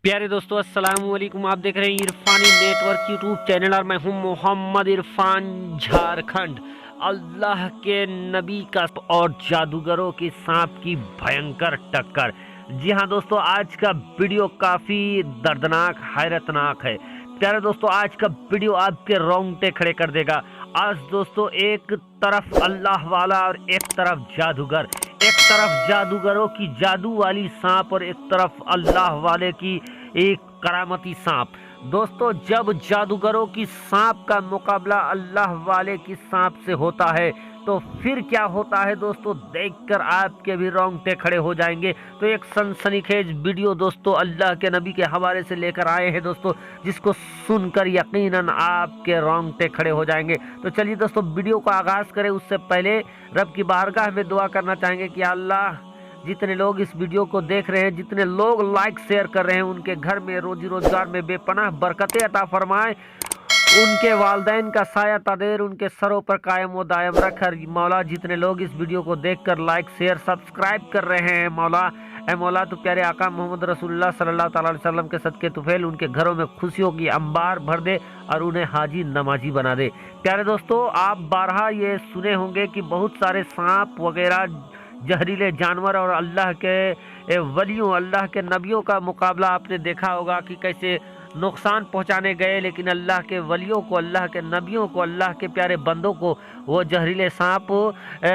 प्यारे दोस्तों अस्सलाम वालेकुम। आप देख रहे हैं इरफानी नेटवर्क यूट्यूब चैनल और मैं हूं मोहम्मद इरफान झारखंड। अल्लाह के नबी का और जादूगरों की सांप की भयंकर टक्कर। जी हां दोस्तों, आज का वीडियो काफ़ी दर्दनाक हैरतनाक है। प्यारे दोस्तों, आज का वीडियो आपके रोंगटे खड़े कर देगा। आज दोस्तों एक तरफ अल्लाह वाला और एक तरफ जादूगर, एक तरफ जादूगरों की जादू वाली सांप और एक तरफ अल्लाह वाले की एक करामती सांप। दोस्तों, जब जादूगरों की सांप का मुकाबला अल्लाह वाले की सांप से होता है तो फिर क्या होता है दोस्तों, देखकर आपके भी रोंगटे खड़े हो जाएंगे। तो एक सनसनीखेज वीडियो दोस्तों अल्लाह के नबी के हवाले से लेकर आए हैं दोस्तों, जिसको सुनकर यकीनन आपके रोंगटे खड़े हो जाएंगे। तो चलिए दोस्तों वीडियो को आगाज करें। उससे पहले रब की बारगाह में दुआ करना चाहेंगे कि अल्लाह, जितने लोग इस वीडियो को देख रहे हैं, जितने लोग लाइक शेयर कर रहे हैं, उनके घर में रोजी रोजगार में बेपनाह बरकतें अता फरमाए, उनके वालदैन का साया तदेर उनके सरों पर कायम व दायम रख। मौला, जितने लोग इस वीडियो को देखकर लाइक शेयर सब्सक्राइब कर रहे हैं मौला, ए मौला तो प्यारे आका मोहम्मद रसूलुल्लाह सल्लल्लाहु अलैहि वसल्लम के सदके तुफैल उनके घरों में खुशियों की अंबार भर दे और उन्हें हाजी नमाजी बना दे। प्यारे दोस्तों, आप बारहा ये सुने होंगे कि बहुत सारे सांप वगैरह जहरीले जानवर और अल्लाह के वलियों, अल्लाह के नबियों का मुकाबला आपने देखा होगा कि कैसे नुकसान पहुंचाने गए, लेकिन अल्लाह के वलियों को, अल्लाह के नबियों को, अल्लाह के प्यारे बंदों को वो जहरीले सांप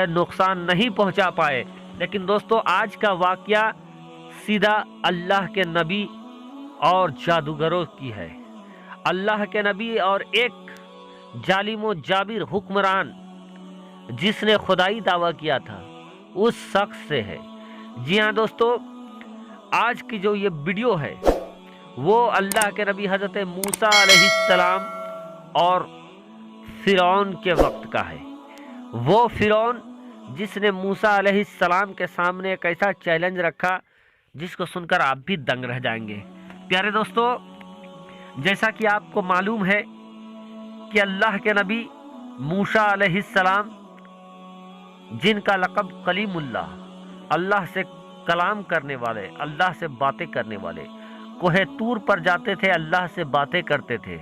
नुकसान नहीं पहुंचा पाए। लेकिन दोस्तों, आज का वाकया सीधा अल्लाह के नबी और जादूगरों की है। अल्लाह के नबी और एक जालिम व जाबिर हुक्मरान जिसने खुदाई दावा किया था, उस शख्स से है। जी हाँ दोस्तों, आज की जो ये वीडियो है वो अल्लाह के नबी हज़रत मूसा अलैहिस्सलाम और फिरौन के वक्त का है। वो फिरौन जिसने मूसा अलैहिस्सलाम के सामने एक ऐसा चैलेंज रखा जिसको सुनकर आप भी दंग रह जाएंगे। प्यारे दोस्तों, जैसा कि आपको मालूम है कि अल्लाह के नबी मूसा अलैहिस्सलाम, जिनका लक़ब कलीमुल्लाह, अल्लाह से कलाम करने वाले, अल्लाह से बातें करने वाले, कोहे तूर पर जाते थे, अल्लाह से बातें करते थे।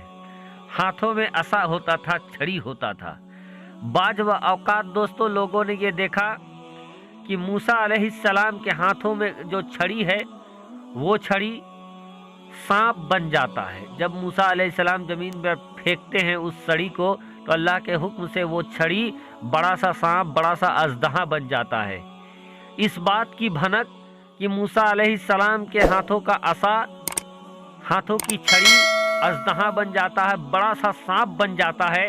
हाथों में असा होता था, छड़ी होता था। बाज व औकात दोस्तों लोगों ने ये देखा कि मूसा अलैहिस्सलाम के हाथों में जो छड़ी है वो छड़ी सांप बन जाता है। जब मूसा अलैहिस्सलाम जमीन पर फेंकते हैं उस छड़ी को तो अल्लाह के हुक्म से वो छड़ी बड़ा सा सांप, बड़ा सा अजदहा बन जाता है। इस बात की भनक कि मूसा अलैहिस्सलाम के हाथों का असा, हाथों की छड़ी अजदहा बन जाता है, बड़ा सा सांप बन जाता है,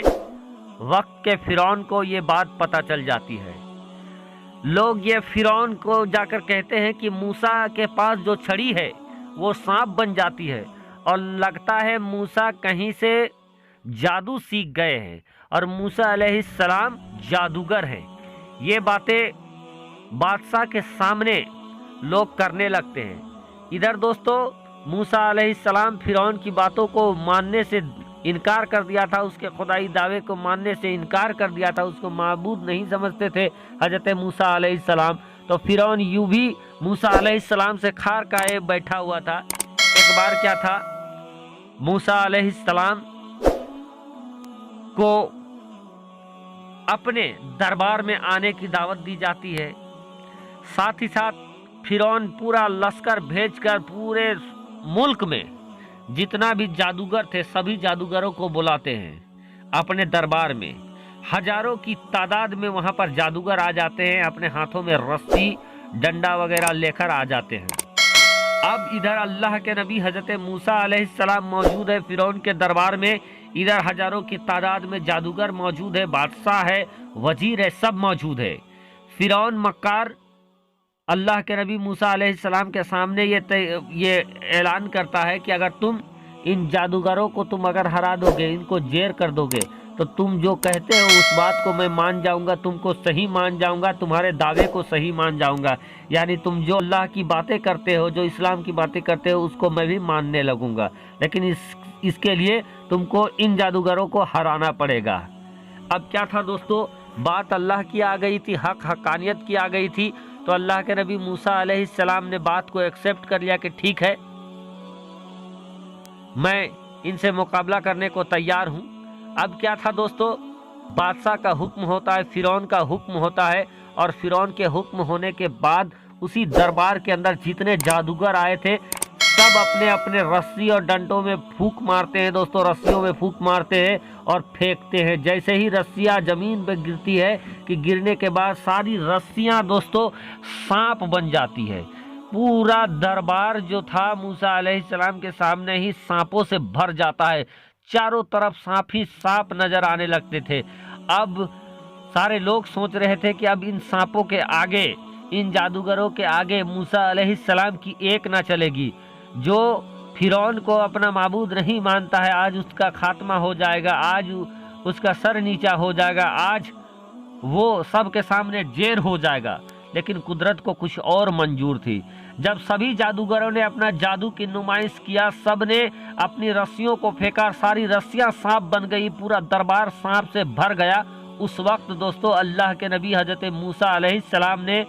वक्त के फिरौन को ये बात पता चल जाती है। लोग ये फिरौन को जाकर कहते हैं कि मूसा के पास जो छड़ी है वो सांप बन जाती है और लगता है मूसा कहीं से जादू सीख गए हैं और मूसा अलैहिस्सलाम जादूगर हैं। ये बातें बादशाह के सामने लोग करने लगते हैं। इधर दोस्तों मूसा अलैहिस्सलाम फिरौन की बातों को मानने से इनकार कर दिया था, उसके खुदाई दावे को मानने से इनकार कर दिया था, उसको माबूद नहीं समझते थे हजरत मूसा अलैहिस्सलाम। तो फिरौन यूं भी मूसा अलैहिस्सलाम से खार खाए बैठा हुआ था। एक बार क्या था, मूसा अलैहिस्सलाम को अपने दरबार में आने की दावत दी जाती है। साथ ही साथ फिरौन पूरा लश्कर भेजकर पूरे मुल्क में जितना भी जादूगर थे सभी जादूगरों को बुलाते हैं अपने दरबार में। हजारों की तादाद में वहां पर जादूगर आ जाते हैं, अपने हाथों में रस्सी डंडा वगैरह लेकर आ जाते हैं। अब इधर अल्लाह के नबी हजरत मूसा अलैहिस्सलाम मौजूद है फिरौन के दरबार में, इधर हजारों की तादाद में जादूगर मौजूद है, बादशाह है, वजीर है, सब मौजूद है। फिरौन मक्कार अल्लाह के नबी मूसा अलैहिस्सलाम के सामने ये ऐलान करता है कि अगर तुम इन जादूगरों को तुम अगर हरा दोगे, इनको जेर कर दोगे, तो तुम जो कहते हो उस बात को मैं मान जाऊंगा, तुमको सही मान जाऊंगा, तुम्हारे दावे को सही मान जाऊंगा। यानी तुम जो अल्लाह की बातें करते हो, जो इस्लाम की बातें करते हो, उसको मैं भी मानने लगूंगा। लेकिन इसके लिए तुमको इन जादूगरों को हराना पड़ेगा। अब क्या था दोस्तों, बात अल्लाह की आ गई थी, हकानियत की आ गई थी। तो अल्लाह के नबी मूसा अलैहिस्सलाम ने बात को एक्सेप्ट कर लिया कि ठीक है, मैं इनसे मुकाबला करने को तैयार हूँ। अब क्या था दोस्तों, बादशाह का हुक्म होता है, फिरौन का हुक्म होता है, और फिरौन के हुक्म होने के बाद उसी दरबार के अंदर जितने जादूगर आए थे सब अपने अपने रस्सी और डंडों में फूंक मारते हैं दोस्तों, रस्सियों में फूंक मारते हैं और फेंकते हैं। जैसे ही रस्सियाँ जमीन पे गिरती है कि गिरने के बाद सारी रस्सियाँ दोस्तों सांप बन जाती है। पूरा दरबार जो था मूसा अलैहिस्सलाम के सामने ही सांपों से भर जाता है, चारों तरफ सांप ही सांप नजर आने लगते थे। अब सारे लोग सोच रहे थे कि अब इन सांपों के आगे, इन जादूगरों के आगे मूसा अलैहिस्सलाम की एक ना चलेगी। जो फिरौन को अपना माबूद नहीं मानता है, आज उसका खात्मा हो जाएगा, आज उसका सर नीचा हो जाएगा, आज वो सब के सामने ढेर हो जाएगा। लेकिन कुदरत को कुछ और मंजूर थी। जब सभी जादूगरों ने अपना जादू की नुमाइश किया, सब ने अपनी रस्सियों को फेंका, सारी रस्सियां सांप बन गई, पूरा दरबार सांप से भर गया। उस वक्त दोस्तों अल्लाह के नबी हजरत मूसा अलैहिस्सलाम ने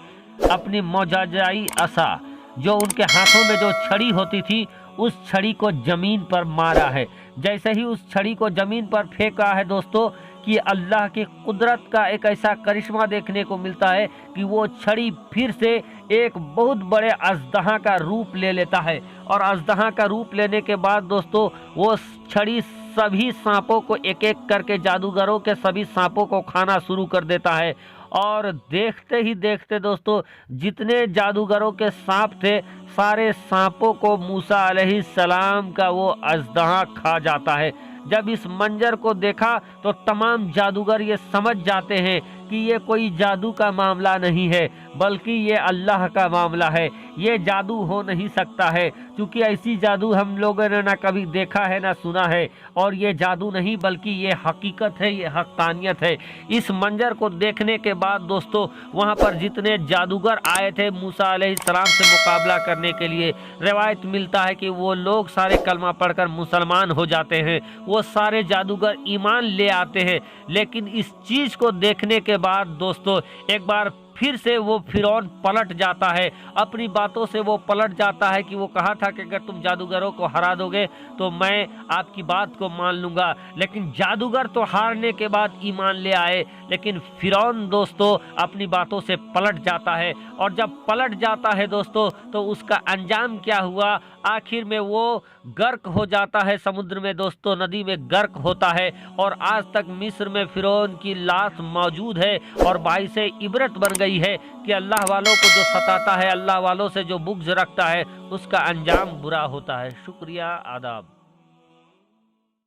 अपनी मोजाजाई असा, जो उनके हाथों में जो छड़ी होती थी, उस छड़ी को जमीन पर मारा है। जैसे ही उस छड़ी को जमीन पर फेंका है दोस्तों कि अल्लाह की कुदरत का एक ऐसा करिश्मा देखने को मिलता है कि वो छड़ी फिर से एक बहुत बड़े अजदहा का रूप ले लेता है। और अजदहा का रूप लेने के बाद दोस्तों वो छड़ी सभी सांपों को एक एक करके, जादूगरों के सभी सांपों को खाना शुरू कर देता है। और देखते ही देखते दोस्तों जितने जादूगरों के सांप थे, सारे सांपों को मूसा अलैहिस्सलाम का वो अजदहा खा जाता है। जब इस मंजर को देखा तो तमाम जादूगर ये समझ जाते हैं कि ये कोई जादू का मामला नहीं है, बल्कि ये अल्लाह का मामला है। ये जादू हो नहीं सकता है, क्योंकि ऐसी जादू हम लोगों ने ना कभी देखा है ना सुना है। और ये जादू नहीं बल्कि ये हकीकत है, ये हक्कानियत है। इस मंजर को देखने के बाद दोस्तों वहाँ पर जितने जादूगर आए थे मूसा अलैहिस्सलाम से मुकाबला करने के लिए, रिवायत मिलता है कि वो लोग सारे कलमा पढ़कर मुसलमान हो जाते हैं, वो सारे जादूगर ईमान ले आते हैं। लेकिन इस चीज़ को देखने के बाद दोस्तों एक बार फिर से वो फिरौन पलट जाता है, अपनी बातों से वो पलट जाता है कि वो कहा था कि अगर तुम जादूगरों को हरा दोगे तो मैं आपकी बात को मान लूँगा। लेकिन जादूगर तो हारने के बाद ईमान ले आए, लेकिन फिरौन दोस्तों अपनी बातों से पलट जाता है। और जब पलट जाता है दोस्तों तो उसका अंजाम क्या हुआ, आखिर में वो गर्क हो जाता है समुद्र में दोस्तों, नदी में गर्क होता है। और आज तक मिस्र में फिरौन की लाश मौजूद है और बाइसे इबरत बन गई है कि अल्लाह वालों को जो सताता है, अल्लाह वालों से जो बुग़्ज़ रखता है, उसका अंजाम बुरा होता है। शुक्रिया, आदाब।